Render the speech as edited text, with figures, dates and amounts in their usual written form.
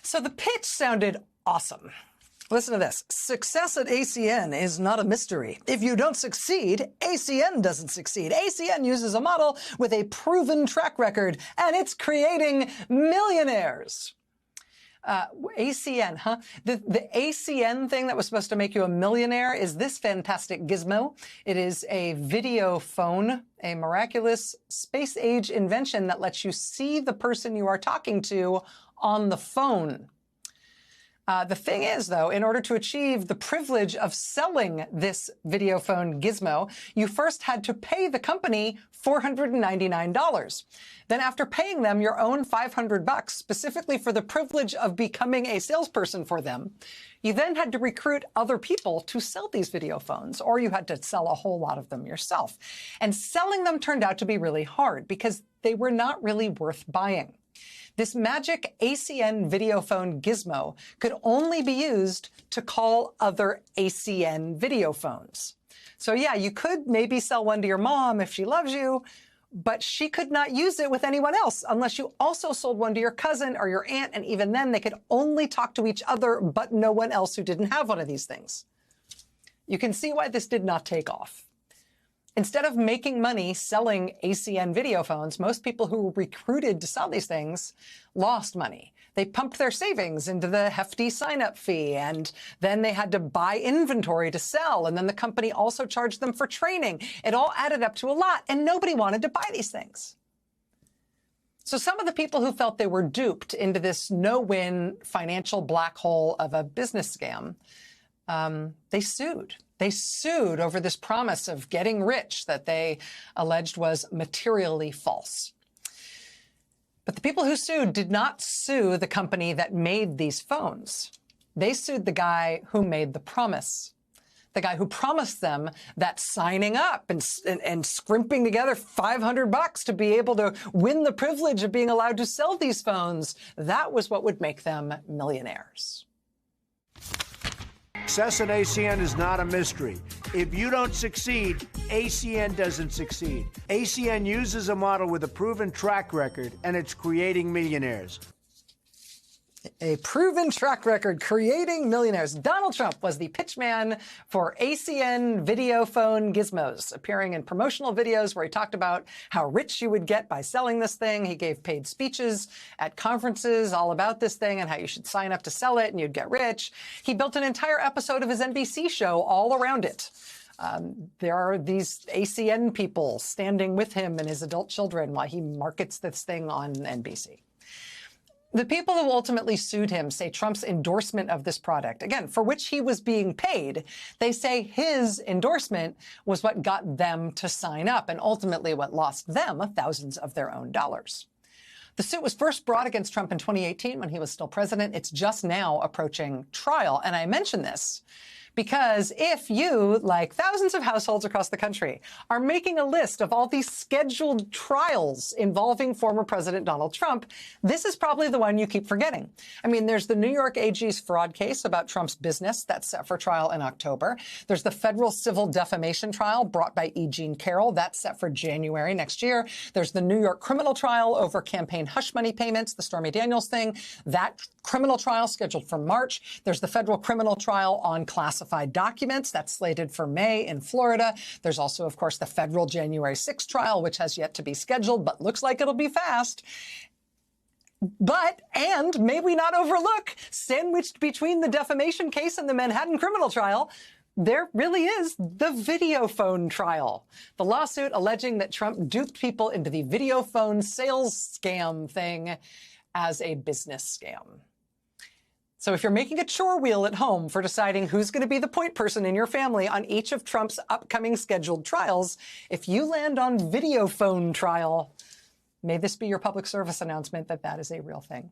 So the pitch sounded awesome. Listen to this. Success at ACN is not a mystery. If you don't succeed, ACN doesn't succeed. ACN uses a model with a proven track record, and it's creating millionaires. ACN, huh? The ACN thing that was supposed to make you a millionaire is this fantastic gizmo. It is a video phone, a miraculous space-age invention that lets you see the person you are talking to on the phone. The thing is, though, in order to achieve the privilege of selling this video phone gizmo, you first had to pay the company $499. Then after paying them your own $500 specifically for the privilege of becoming a salesperson for them, you then had to recruit other people to sell these video phones, or you had to sell a whole lot of them yourself. And selling them turned out to be really hard because they were not really worth buying. This magic ACN video phone gizmo could only be used to call other ACN video phones. So yeah, you could maybe sell one to your mom if she loves you, but she could not use it with anyone else unless you also sold one to your cousin or your aunt, and even then they could only talk to each other but no one else who didn't have one of these things. You can see why this did not take off. Instead of making money selling ACN video phones, most people who were recruited to sell these things lost money. They pumped their savings into the hefty sign-up fee, and then they had to buy inventory to sell, and then the company also charged them for training. It all added up to a lot, and nobody wanted to buy these things. So some of the people who felt they were duped into this no-win financial black hole of a business scam, they sued. They sued over this promise of getting rich that they alleged was materially false. But the people who sued did not sue the company that made these phones. They sued the guy who made the promise. The guy who promised them that signing up and scrimping together $500 to be able to win the privilege of being allowed to sell these phones, that was what would make them millionaires. Success at ACN is not a mystery. If you don't succeed, ACN doesn't succeed. ACN uses a model with a proven track record, and it's creating millionaires. A proven track record creating millionaires. Donald Trump was the pitchman for ACN video phone gizmos, appearing in promotional videos where he talked about how rich you would get by selling this thing. He gave paid speeches at conferences all about this thing and how you should sign up to sell it and you'd get rich. He built an entire episode of his NBC show all around it. There are these ACN people standing with him and his adult children while he markets this thing on NBC. The people who ultimately sued him say Trump's endorsement of this product, again, for which he was being paid, they say his endorsement was what got them to sign up and ultimately what lost them thousands of their own dollars. The suit was first brought against Trump in 2018 when he was still president. It's just now approaching trial. And I mention this because if you, like thousands of households across the country, are making a list of all these scheduled trials involving former President Donald Trump, this is probably the one you keep forgetting. I mean, there's the New York AG's fraud case about Trump's business that's set for trial in October. There's the federal civil defamation trial brought by E. Jean Carroll. That's set for January next year. There's the New York criminal trial over campaign hush money payments, the Stormy Daniels thing. That criminal trial scheduled for March. There's the federal criminal trial on classified documents that's slated for May in Florida. There's also, of course, the federal January 6th trial, which has yet to be scheduled, but looks like it'll be fast. And may we not overlook, sandwiched between the defamation case and the Manhattan criminal trial, there really is the video phone trial. The lawsuit alleging that Trump duped people into the video phone sales scam thing as a business scam. So if you're making a chore wheel at home for deciding who's going to be the point person in your family on each of Trump's upcoming scheduled trials, if you land on video phone trial, may this be your public service announcement that that is a real thing.